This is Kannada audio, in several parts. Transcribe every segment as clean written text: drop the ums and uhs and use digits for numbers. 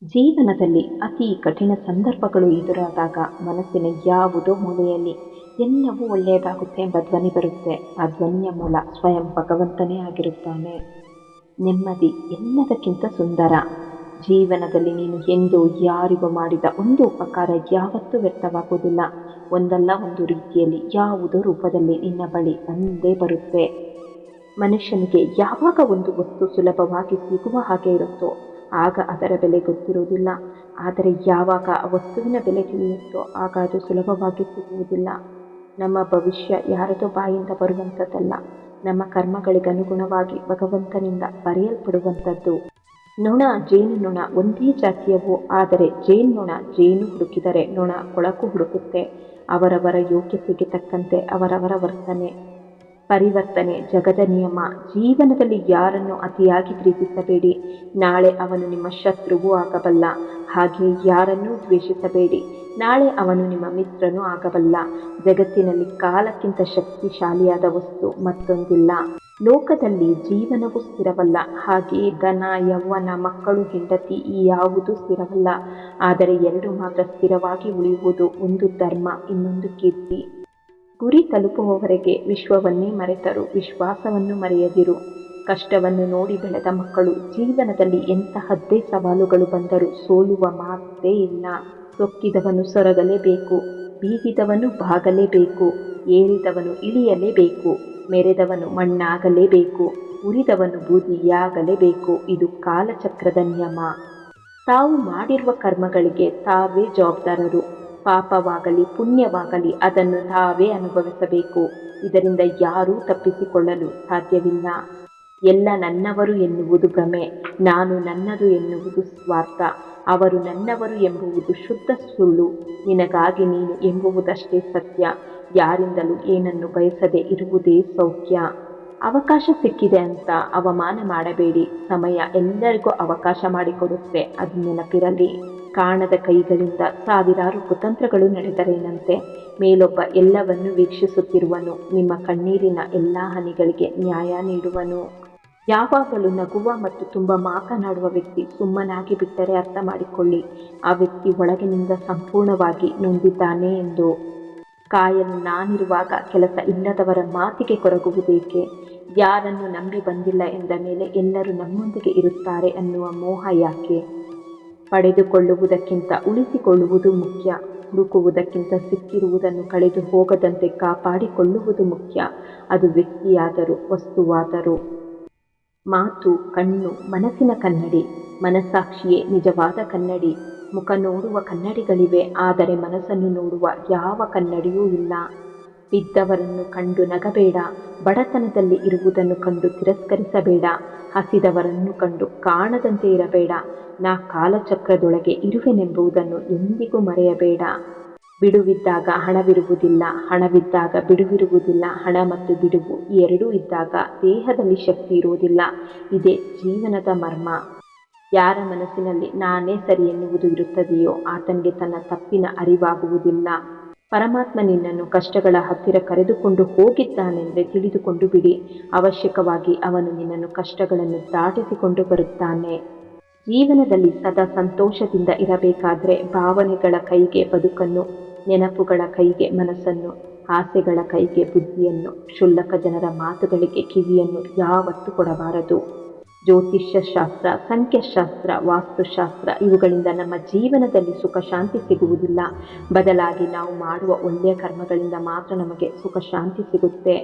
ಜೀವನದಲ್ಲಿ ಅತಿ ಕಠಿಣ ಸಂದರ್ಭಗಳು ಎದುರಾದಾಗ ಮನಸ್ಸಿನ ಯಾವುದೋ ಮೂಲೆಯಲ್ಲಿ ಎಲ್ಲವೂ ಒಳ್ಳೆಯದಾಗುತ್ತೆ ಎಂಬ ಧ್ವನಿ ಬರುತ್ತೆ. ಆ ಧ್ವನಿಯ ಮೂಲ ಸ್ವಯಂ ಭಗವಂತನೇ ಆಗಿರುತ್ತಾನೆ. ನೆಮ್ಮದಿ ಎಲ್ಲದಕ್ಕಿಂತ ಸುಂದರ. ಜೀವನದಲ್ಲಿ ನೀನು ಎಂದು ಯಾರಿಗೂ ಮಾಡಿದ ಒಂದು ಉಪಕಾರ ಯಾವತ್ತೂ ವ್ಯರ್ಥವಾಗುವುದಿಲ್ಲ. ಒಂದಲ್ಲ ಒಂದು ರೀತಿಯಲ್ಲಿ ಯಾವುದೋ ರೂಪದಲ್ಲಿ ನಿನ್ನ ಬಳಿ ಬಂದೇ ಬರುತ್ತೆ. ಮನುಷ್ಯನಿಗೆ ಯಾವಾಗ ಒಂದು ವಸ್ತು ಸುಲಭವಾಗಿ ಸಿಗುವ ಹಾಗೆ ಇರುತ್ತೋ ಆಗ ಅದರ ಬೆಲೆ ಗೊತ್ತಿರುವುದಿಲ್ಲ. ಆದರೆ ಯಾವಾಗ ಆ ವಸ್ತುವಿನ ಬೆಲೆ ತಿಳಿಯುತ್ತೋ ಆಗ ಅದು ಸುಲಭವಾಗಿ ಸಿಗುವುದಿಲ್ಲ. ನಮ್ಮ ಭವಿಷ್ಯ ಯಾರದೋ ಬಾಯಿಂದ ಬರುವಂಥದ್ದಲ್ಲ, ನಮ್ಮ ಕರ್ಮಗಳಿಗನುಗುಣವಾಗಿ ಭಗವಂತನಿಂದ ಬರೆಯಲ್ಪಡುವಂಥದ್ದು. ನೊಣ ಜೇನು ನೊಣ ಒಂದೇ ಜಾತಿಯವು, ಆದರೆ ಜೇನ್ನೊಣ ಜೇನು ಹುಡುಕಿದರೆ ನೊಣ ಕೊಳಕು ಹುಡುಕುತ್ತೆ. ಅವರವರ ಯೋಗ್ಯತೆಗೆ ತಕ್ಕಂತೆ ಅವರವರ ಪರಿವರ್ತನೆ ಜಗದ ನಿಯಮ. ಜೀವನದಲ್ಲಿ ಯಾರನ್ನು ಅತಿಯಾಗಿ ಪ್ರೀತಿಸಬೇಡಿ, ನಾಳೆ ಅವನು ನಿಮ್ಮ ಶತ್ರುವೂ ಆಗಬಲ್ಲ. ಹಾಗೆ ಯಾರನ್ನೂ ದ್ವೇಷಿಸಬೇಡಿ, ನಾಳೆ ಅವನು ನಿಮ್ಮ ಮಿತ್ರನೂ ಆಗಬಲ್ಲ. ಜಗತ್ತಿನಲ್ಲಿ ಕಾಲಕ್ಕಿಂತ ಶಕ್ತಿಶಾಲಿಯಾದ ವಸ್ತು ಮತ್ತೊಂದಿಲ್ಲ. ಲೋಕದಲ್ಲಿ ಜೀವನವೂ ಸ್ಥಿರವಲ್ಲ, ಹಾಗೆಯೇ ಧನ, ಯೌವನ, ಮಕ್ಕಳು, ಹೆಂಡತಿ ಈ ಯಾವುದೂ ಸ್ಥಿರವಲ್ಲ. ಆದರೆ ಎರಡು ಮಾತ್ರ ಸ್ಥಿರವಾಗಿ ಉಳಿಯುವುದು, ಒಂದು ಧರ್ಮ, ಇನ್ನೊಂದು ಕೀರ್ತಿ. ಗುರಿ ತಲುಪುವವರೆಗೆ ವಿಶ್ವವನ್ನೇ ಮರೆತರು ವಿಶ್ವಾಸವನ್ನು ಮರೆಯದಿರು. ಕಷ್ಟವನ್ನು ನೋಡಿ ಬೆಳೆದ ಮಕ್ಕಳು ಜೀವನದಲ್ಲಿ ಎಂತಹದ್ದೇ ಸವಾಲುಗಳು ಬಂದರೂ ಸೋಲುವ ಮಾತೇ ಇಲ್ಲ. ಸೊಕ್ಕಿದವನು ಸೊರಗಲೇಬೇಕು, ಬೀಗಿದವನು ಬಾಗಲೇಬೇಕು, ಏರಿದವನು ಇಳಿಯಲೇಬೇಕು, ಮೆರೆದವನು ಮಣ್ಣಾಗಲೇಬೇಕು, ಉರಿದವನು ಬೂದಿಯಾಗಲೇಬೇಕು. ಇದು ಕಾಲಚಕ್ರದ ನಿಯಮ. ತಾವು ಮಾಡಿರುವ ಕರ್ಮಗಳಿಗೆ ತಾವೇ ಜವಾಬ್ದಾರರು. ಪಾಪವಾಗಲಿ ಪುಣ್ಯವಾಗಲಿ ಅದನ್ನು ತಾವೇ ಅನುಭವಿಸಬೇಕು. ಇದರಿಂದ ಯಾರೂ ತಪ್ಪಿಸಿಕೊಳ್ಳಲು ಸಾಧ್ಯವಿಲ್ಲ. ಎಲ್ಲ ನನ್ನವರು ಎನ್ನುವುದು ಭ್ರಮೆ, ನಾನು ನನ್ನದು ಎನ್ನುವುದು ಸ್ವಾರ್ಥ. ಅವರು ನನ್ನವರು ಎಂಬುವುದು ಶುದ್ಧ ಸುಳ್ಳು, ನಿನಗಾಗಿ ನೀನು ಎಂಬುವುದಷ್ಟೇ ಸತ್ಯ. ಯಾರಿಂದಲೂ ಏನನ್ನು ಬಯಸದೆ ಇರುವುದೇ ಸೌಖ್ಯ. ಅವಕಾಶ ಸಿಕ್ಕಿದೆ ಅಂತ ಅವಮಾನ ಮಾಡಬೇಡಿ. ಸಮಯ ಎಲ್ಲರಿಗೂ ಅವಕಾಶ ಮಾಡಿಕೊಡುತ್ತೆ, ಅದು ನೆನಪಿರಲಿ. ಕಾಣದ ಕೈಗಳಿಂದ ಸಾವಿರಾರು ಕುತಂತ್ರಗಳು ನಡೆದರೇನಂತೆ, ಮೇಲೊಬ್ಬ ಎಲ್ಲವನ್ನೂ ವೀಕ್ಷಿಸುತ್ತಿರುವನು, ನಿಮ್ಮ ಕಣ್ಣೀರಿನ ಎಲ್ಲ ಹನಿಗಳಿಗೆ ನ್ಯಾಯ ನೀಡುವನು. ಯಾವಾಗಲೂ ನಗುವ ಮತ್ತು ತುಂಬ ಮಾತನಾಡುವ ವ್ಯಕ್ತಿ ಸುಮ್ಮನಾಗಿ ಬಿಟ್ಟರೆ ಅರ್ಥ ಮಾಡಿಕೊಳ್ಳಿ, ಆ ವ್ಯಕ್ತಿ ಒಳಗಿನಿಂದ ಸಂಪೂರ್ಣವಾಗಿ ನೊಂದಿದ್ದಾನೆ ಎಂದು. ಕಾಯಲು ನಾನಿರುವಾಗ ಕೆಲಸ ಇಲ್ಲದವರ ಮಾತಿಗೆ ಕೊರಗುವುದೇಕೆ? ಯಾರನ್ನು ನಂಬಿ ಬಂದಿಲ್ಲ ಎಂದ ಮೇಲೆ ಎಲ್ಲರೂ ನಮ್ಮೊಂದಿಗೆ ಇರುತ್ತಾರೆ ಅನ್ನುವ ಮೋಹ ಯಾಕೆ? ಪಡೆದುಕೊಳ್ಳುವುದಕ್ಕಿಂತ ಉಳಿಸಿಕೊಳ್ಳುವುದು ಮುಖ್ಯ. ಹುಡುಕುವುದಕ್ಕಿಂತ ಸಿಕ್ಕಿರುವುದನ್ನು ಕಳೆದು ಹೋಗದಂತೆ ಕಾಪಾಡಿಕೊಳ್ಳುವುದು ಮುಖ್ಯ. ಅದು ವ್ಯಕ್ತಿಯಾದರೂ ವಸ್ತುವಾದರೂ. ಮಾತು ಕಣ್ಣು ಮನಸ್ಸಿನ ಕನ್ನಡಿ, ಮನಸ್ಸಾಕ್ಷಿಯೇ ನಿಜವಾದ ಕನ್ನಡಿ. ಮುಖ ನೋಡುವ ಕನ್ನಡಿಗಳಿವೆ, ಆದರೆ ಮನಸ್ಸನ್ನು ನೋಡುವ ಯಾವ ಕನ್ನಡಿಯೂ ಇಲ್ಲ. ಬಿದ್ದವರನ್ನು ಕಂಡು ನಗಬೇಡ, ಬಡತನದಲ್ಲಿ ಇರುವುದನ್ನು ಕಂಡು ತಿರಸ್ಕರಿಸಬೇಡ, ಹಸಿದವರನ್ನು ಕಂಡು ಕಾಣದಂತೆ ಇರಬೇಡ. ನಾ ಕಾಲಚಕ್ರದೊಳಗೆ ಇರುವೆನೆಂಬುದನ್ನು ಎಂದಿಗೂ ಮರೆಯಬೇಡ. ಬಿಡುವಿದ್ದಾಗ ಹಣವಿರುವುದಿಲ್ಲ, ಹಣವಿದ್ದಾಗ ಬಿಡುವಿರುವುದಿಲ್ಲ. ಹಣ ಮತ್ತು ಬಿಡುವು ಎರಡೂ ಇದ್ದಾಗ ದೇಹದಲ್ಲಿ ಶಕ್ತಿ ಇರುವುದಿಲ್ಲ. ಇದೇ ಜೀವನದ ಮರ್ಮ. ಯಾರ ಮನಸ್ಸಿನಲ್ಲಿ ನಾನೇ ಸರಿ ಎನ್ನುವುದು ಇರುತ್ತದೆಯೋ ಆತನಿಗೆ ತನ್ನ ತಪ್ಪಿನ ಅರಿವಾಗುವುದಿಲ್ಲ. ಪರಮಾತ್ಮ ನಿನ್ನನ್ನು ಕಷ್ಟಗಳ ಹತ್ತಿರ ಕರೆದುಕೊಂಡು ಹೋಗಿದ್ದಾನೆಂದರೆ ತಿಳಿದುಕೊಂಡು ಬಿಡಿ, ಅವಶ್ಯಕವಾಗಿ ಅವನು ನಿನ್ನನ್ನು ಕಷ್ಟಗಳನ್ನು ದಾಟಿಸಿಕೊಂಡು ಬರುತ್ತಾನೆ. ಜೀವನದಲ್ಲಿ ಸದಾ ಸಂತೋಷದಿಂದ ಇರಬೇಕಾದ್ರೆ ಭಾವನೆಗಳ ಕೈಗೆ ಬದುಕನ್ನು, ನೆನಪುಗಳ ಕೈಗೆ ಮನಸ್ಸನ್ನು, ಆಸೆಗಳ ಕೈಗೆ ಬುದ್ಧಿಯನ್ನು, ಕ್ಷುಲ್ಲಕ ಜನರ ಮಾತುಗಳಿಗೆ ಕಿವಿಯನ್ನು ಯಾವತ್ತೂ ಕೊಡಬಾರದು. ಜ್ಯೋತಿಷ್ಯ ಶಾಸ್ತ್ರ, ಸಂಖ್ಯಾಶಾಸ್ತ್ರ, ವಾಸ್ತುಶಾಸ್ತ್ರ ಇವುಗಳಿಂದ ನಮ್ಮ ಜೀವನದಲ್ಲಿ ಸುಖ ಶಾಂತಿ ಸಿಗುವುದಿಲ್ಲ. ಬದಲಾಗಿ ನಾವು ಮಾಡುವ ಒಳ್ಳೆಯ ಕರ್ಮಗಳಿಂದ ಮಾತ್ರ ನಮಗೆ ಸುಖ ಶಾಂತಿ ಸಿಗುತ್ತೆ.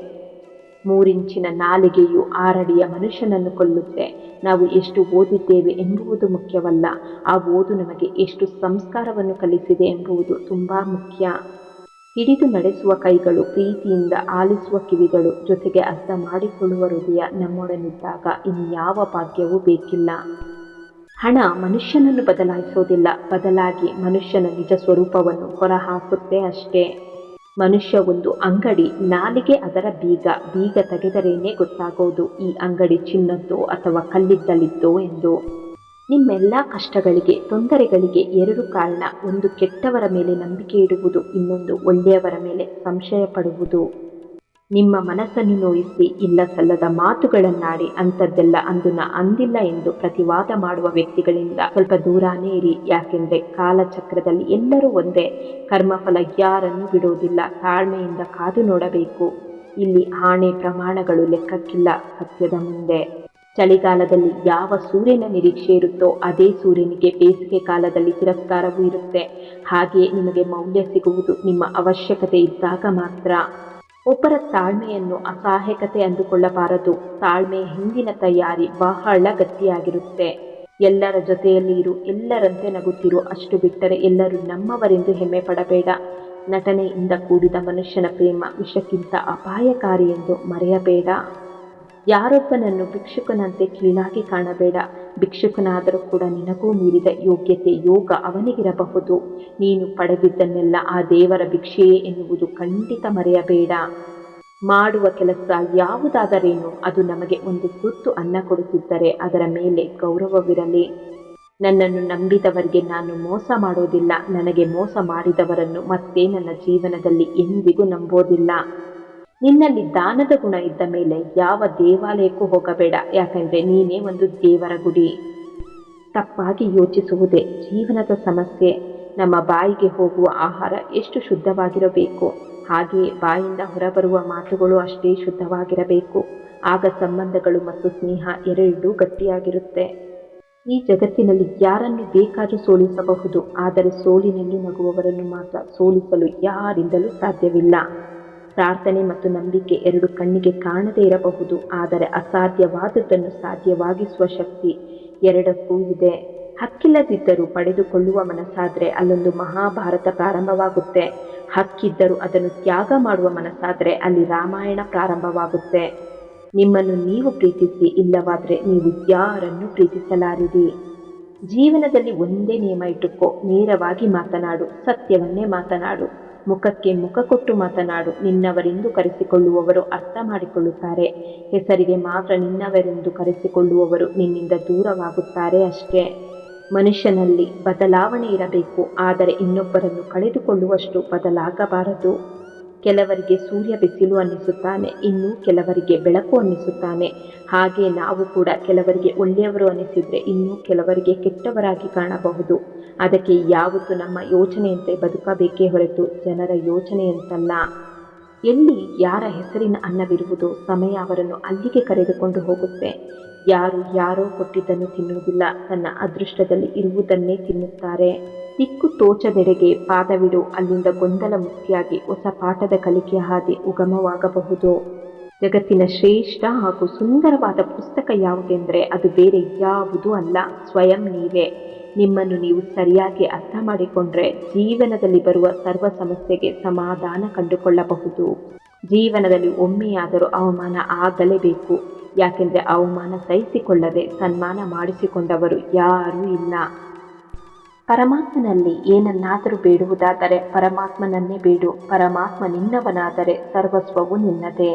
3 ಇಂಚಿನ ನಾಲಿಗೆಯು 6 ಅಡಿಯ ಮನುಷ್ಯನನ್ನು ಕೊಲ್ಲುತ್ತೆ. ನಾವು ಎಷ್ಟು ಓದಿದ್ದೇವೆ ಎಂಬುವುದು ಮುಖ್ಯವಲ್ಲ, ಆ ಓದು ನಮಗೆ ಎಷ್ಟು ಸಂಸ್ಕಾರವನ್ನು ಕಲಿಸಿದೆ ಎಂಬುದು ತುಂಬ ಮುಖ್ಯ. ಹಿಡಿದು ನಡೆಸುವ ಕೈಗಳು, ಪ್ರೀತಿಯಿಂದ ಆಲಿಸುವ ಕಿವಿಗಳು, ಜೊತೆಗೆ ಅರ್ಥ ಮಾಡಿಕೊಳ್ಳುವ ಹೃದಯ ನಮ್ಮೊಡನಿದ್ದಾಗ ಇನ್ಯಾವ ಭಾಗ್ಯವೂ ಬೇಕಿಲ್ಲ. ಹಣ ಮನುಷ್ಯನನ್ನು ಬದಲಾಯಿಸೋದಿಲ್ಲ, ಬದಲಾಗಿ ಮನುಷ್ಯನ ನಿಜ ಸ್ವರೂಪವನ್ನು ಹೊರಹಾಕುತ್ತೆ ಅಷ್ಟೇ. ಮನುಷ್ಯ ಒಂದು ಅಂಗಡಿ, ನಾಲಿಗೆ ಅದರ ಬೀಗ. ಬೀಗ ತೆಗೆದರೇನೆ ಗೊತ್ತಾಗೋದು ಈ ಅಂಗಡಿ ಚಿನ್ನದ್ದೋ ಅಥವಾ ಕಲ್ಲಿದ್ದಲಿದ್ದೋ ಎಂದು. ನಿಮ್ಮೆಲ್ಲ ಕಷ್ಟಗಳಿಗೆ, ತೊಂದರೆಗಳಿಗೆ 2 ಕಾರಣ. ಒಂದು ಕೆಟ್ಟವರ ಮೇಲೆ ನಂಬಿಕೆ ಇಡುವುದು, ಇನ್ನೊಂದು ಒಳ್ಳೆಯವರ ಮೇಲೆ ಸಂಶಯ ಪಡುವುದು. ನಿಮ್ಮ ಮನಸ್ಸನ್ನು ನೋಯಿಸಿ ಇಲ್ಲ ಸಲ್ಲದ ಮಾತುಗಳನ್ನಾಡಿ ಅಂಥದ್ದೆಲ್ಲ ಅಂದು ನಾ ಅಂದಿಲ್ಲ ಎಂದು ಪ್ರತಿವಾದ ಮಾಡುವ ವ್ಯಕ್ತಿಗಳಿಂದ ಸ್ವಲ್ಪ ದೂರಾನೇ ಇರಿ. ಯಾಕೆಂದರೆ ಕಾಲಚಕ್ರದಲ್ಲಿ ಎಲ್ಲರೂ ಒಂದೇ. ಕರ್ಮಫಲ ಯಾರನ್ನೂ ಬಿಡುವುದಿಲ್ಲ. ತಾಳ್ಮೆಯಿಂದ ಕಾದು ನೋಡಬೇಕು. ಇಲ್ಲಿ ಆಣೆ ಪ್ರಮಾಣಗಳು ಲೆಕ್ಕಕ್ಕಿಲ್ಲ ಸತ್ಯದ ಮುಂದೆ. ಚಳಿಗಾಲದಲ್ಲಿ ಯಾವ ಸೂರ್ಯನ ನಿರೀಕ್ಷೆ ಇರುತ್ತೋ ಅದೇ ಸೂರ್ಯನಿಗೆ ಬೇಸಿಗೆ ಕಾಲದಲ್ಲಿ ತಿರಸ್ಕಾರವೂ ಇರುತ್ತೆ. ಹಾಗೆಯೇ ನಿಮಗೆ ಮೌಲ್ಯ ಸಿಗುವುದು ನಿಮ್ಮ ಅವಶ್ಯಕತೆ ಇದ್ದಾಗ ಮಾತ್ರ. ಒಬ್ಬರ ತಾಳ್ಮೆಯನ್ನು ಅಸಹಾಯಕತೆ ಅಂದುಕೊಳ್ಳಬಾರದು. ತಾಳ್ಮೆಯ ಹಿಂದಿನ ತಯಾರಿ ಬಹಳ ಗಟ್ಟಿಯಾಗಿರುತ್ತೆ. ಎಲ್ಲರ ಜೊತೆಯಲ್ಲಿ ಇರು, ಎಲ್ಲರಂತೆ ನಗುತ್ತಿರು. ಅಷ್ಟು ಬಿಟ್ಟರೆ ಎಲ್ಲರೂ ನಮ್ಮವರೆಂದು ಹೆಮ್ಮೆ ಪಡಬೇಡ. ನಟನೆಯಿಂದ ಕೂಡಿದ ಮನುಷ್ಯನ ಪ್ರೇಮ ವಿಷಕ್ಕಿಂತ ಅಪಾಯಕಾರಿ ಎಂದು ಮರೆಯಬೇಡ. ಯಾರೊಬ್ಬನನ್ನು ಭಿಕ್ಷುಕನಂತೆ ಕೀಳಾಗಿ ಕಾಣಬೇಡ. ಭಿಕ್ಷುಕನಾದರೂ ಕೂಡ ನಿನಗೂ ಮೀರಿದ ಯೋಗ್ಯತೆ ಯೋಗ ಅವನಿಗಿರಬಹುದು. ನೀನು ಪಡೆದಿದ್ದನ್ನೆಲ್ಲ ಆ ದೇವರ ಭಿಕ್ಷೆಯೇ ಎನ್ನುವುದು ಖಂಡಿತ ಮರೆಯಬೇಡ. ಮಾಡುವ ಕೆಲಸ ಯಾವುದಾದರೇನು ಅದು ನಮಗೆ ಒಂದು ತುತ್ತು ಅನ್ನ ಕೊಡುತ್ತಿದ್ದರೆ ಅದರ ಮೇಲೆ ಗೌರವವಿರಲಿ. ನನ್ನನ್ನು ನಂಬಿದವರಿಗೆ ನಾನು ಮೋಸ ಮಾಡೋದಿಲ್ಲ. ನನಗೆ ಮೋಸ ಮಾಡಿದವರನ್ನು ಮತ್ತೆ ನನ್ನ ಜೀವನದಲ್ಲಿ ಎಂದಿಗೂ ನಂಬೋದಿಲ್ಲ. ನಿನ್ನಲ್ಲಿ ದಾನದ ಗುಣ ಇದ್ದ ಮೇಲೆ ಯಾವ ದೇವಾಲಯಕ್ಕೂ ಹೋಗಬೇಡ. ಯಾಕಂದರೆ ನೀನೇ ಒಂದು ದೇವರ ಗುಡಿ. ತಪ್ಪಾಗಿ ಯೋಚಿಸುವುದೇ ಜೀವನದ ಸಮಸ್ಯೆ. ನಮ್ಮ ಬಾಯಿಗೆ ಹೋಗುವ ಆಹಾರ ಎಷ್ಟು ಶುದ್ಧವಾಗಿರಬೇಕು, ಹಾಗೆಯೇ ಬಾಯಿಂದ ಹೊರಬರುವ ಮಾತುಗಳು ಅಷ್ಟೇ ಶುದ್ಧವಾಗಿರಬೇಕು. ಆಗ ಸಂಬಂಧಗಳು ಮತ್ತು ಸ್ನೇಹ ಎರಡೂ ಗಟ್ಟಿಯಾಗಿರುತ್ತೆ. ಈ ಜಗತ್ತಿನಲ್ಲಿ ಯಾರನ್ನು ಬೇಕಾದರೂ ಸೋಲಿಸಬಹುದು, ಆದರೆ ಸೋಲಿನಲ್ಲಿ ನಗುವವರನ್ನು ಮಾತ್ರ ಸೋಲಿಸಲು ಯಾರಿಂದಲೂ ಸಾಧ್ಯವಿಲ್ಲ. ಪ್ರಾರ್ಥನೆ ಮತ್ತು ನಂಬಿಕೆ ಎರಡು ಕಣ್ಣಿಗೆ ಕಾಣದೇ ಇರಬಹುದು, ಆದರೆ ಅಸಾಧ್ಯವಾದದ್ದನ್ನು ಸಾಧ್ಯವಾಗಿಸುವ ಶಕ್ತಿ ಎರಡಕ್ಕೂ ಇದೆ. ಹಕ್ಕಿಲ್ಲದಿದ್ದರೂ ಪಡೆದುಕೊಳ್ಳುವ ಮನಸ್ಸಾದರೆ ಅಲ್ಲೊಂದು ಮಹಾಭಾರತ ಪ್ರಾರಂಭವಾಗುತ್ತೆ. ಹಕ್ಕಿದ್ದರೂ ಅದನ್ನು ತ್ಯಾಗ ಮಾಡುವ ಮನಸ್ಸಾದರೆ ಅಲ್ಲಿ ರಾಮಾಯಣ ಪ್ರಾರಂಭವಾಗುತ್ತೆ. ನಿಮ್ಮನ್ನು ನೀವು ಪ್ರೀತಿಸಿ, ಇಲ್ಲವಾದರೆ ನೀವು ಯಾರನ್ನು ಪ್ರೀತಿಸಲಾರಿರಿ. ಜೀವನದಲ್ಲಿ ಒಂದೇ ನಿಯಮ ಇಟ್ಟುಕೋ. ನೇರವಾಗಿ ಮಾತನಾಡು, ಸತ್ಯವನ್ನೇ ಮಾತನಾಡು, ಮುಖಕ್ಕೆ ಮುಖ ಕೊಟ್ಟು ಮಾತನಾಡು. ನಿನ್ನವರೆಂದು ಕರೆಸಿಕೊಳ್ಳುವವರು ಅರ್ಥ ಮಾಡಿಕೊಳ್ಳುತ್ತಾರೆ. ಹೆಸರಿಗೆ ಮಾತ್ರ ನಿನ್ನವರೆಂದು ಕರೆಸಿಕೊಳ್ಳುವವರು ನಿನ್ನಿಂದ ದೂರವಾಗುತ್ತಾರೆ ಅಷ್ಟೇ. ಮನುಷ್ಯನಲ್ಲಿ ಬದಲಾವಣೆ ಇರಬೇಕು, ಆದರೆ ಇನ್ನೊಬ್ಬರನ್ನು ಕಳೆದುಕೊಳ್ಳುವಷ್ಟು ಬದಲಾಗಬಾರದು. ಕೆಲವರಿಗೆ ಸೂರ್ಯ ಬಿಸಿಲು ಅನ್ನಿಸುತ್ತಾನೆ, ಇನ್ನು ಕೆಲವರಿಗೆ ಬೆಳಕು ಅನ್ನಿಸುತ್ತಾನೆ. ಹಾಗೆ ನಾವು ಕೂಡ ಕೆಲವರಿಗೆ ಒಳ್ಳೆಯವರು ಅನ್ನಿಸಿದರೆ ಇನ್ನೂ ಕೆಲವರಿಗೆ ಕೆಟ್ಟವರಾಗಿ ಕಾಣಬಹುದು. ಅದಕ್ಕೆ ಯಾವತ್ತೂ ನಮ್ಮ ಯೋಚನೆಯಂತೆ ಬದುಕಬೇಕೇ ಹೊರತು ಜನರ ಯೋಚನೆಯಂತಲ್ಲ. ಎಲ್ಲಿ ಯಾರ ಹೆಸರಿನ ಅನ್ನವಿರುವುದೋ ಸಮಯ ಅವರನ್ನು ಅಲ್ಲಿಗೆ ಕರೆದುಕೊಂಡು ಹೋಗುತ್ತೆ. ಯಾರು ಯಾರೋ ಕೊಟ್ಟಿದ್ದನ್ನು ತಿನ್ನುವುದಿಲ್ಲ, ತನ್ನ ಅದೃಷ್ಟದಲ್ಲಿ ಇರುವುದನ್ನೇ ತಿನ್ನುತ್ತಾರೆ. ದಿಕ್ಕು ತೋಚದೆಡೆಗೆ ಪಾದವಿಡು, ಅಲ್ಲಿಂದ ಗೊಂದಲ ಮುಕ್ತಿಯಾಗಿ ಹೊಸ ಪಾಠದ ಕಲಿಕೆಯ ಹಾದಿ ಉಗಮವಾಗಬಹುದು. ಜಗತ್ತಿನ ಶ್ರೇಷ್ಠ ಹಾಗೂ ಸುಂದರವಾದ ಪುಸ್ತಕ ಯಾವುದೆಂದರೆ ಅದು ಬೇರೆ ಯಾವುದೂ ಅಲ್ಲ, ಸ್ವಯಂ ನೀವೇ. ನಿಮ್ಮನ್ನು ನೀವು ಸರಿಯಾಗಿ ಅರ್ಥ ಮಾಡಿಕೊಂಡ್ರೆ ಜೀವನದಲ್ಲಿ ಬರುವ ಸರ್ವ ಸಮಸ್ಯೆಗೆ ಸಮಾಧಾನ ಕಂಡುಕೊಳ್ಳಬಹುದು. ಜೀವನದಲ್ಲಿ ಒಮ್ಮೆಯಾದರೂ ಅವಮಾನ ಆಗಲೇಬೇಕು. ಯಾಕೆಂದರೆ ಅವಮಾನ ಸಹಿಸಿಕೊಳ್ಳದೆ ಸನ್ಮಾನ ಮಾಡಿಸಿಕೊಂಡವರು ಯಾರೂ ಇಲ್ಲ. ಪರಮಾತ್ಮನಲ್ಲಿ ಏನನ್ನಾದರೂ ಬೇಡುವುದಾದರೆ ಪರಮಾತ್ಮನನ್ನೇ ಬೇಡು. ಪರಮಾತ್ಮ ನಿನ್ನವನಾದರೆ ಸರ್ವಸ್ವವು ನಿನ್ನದೇ.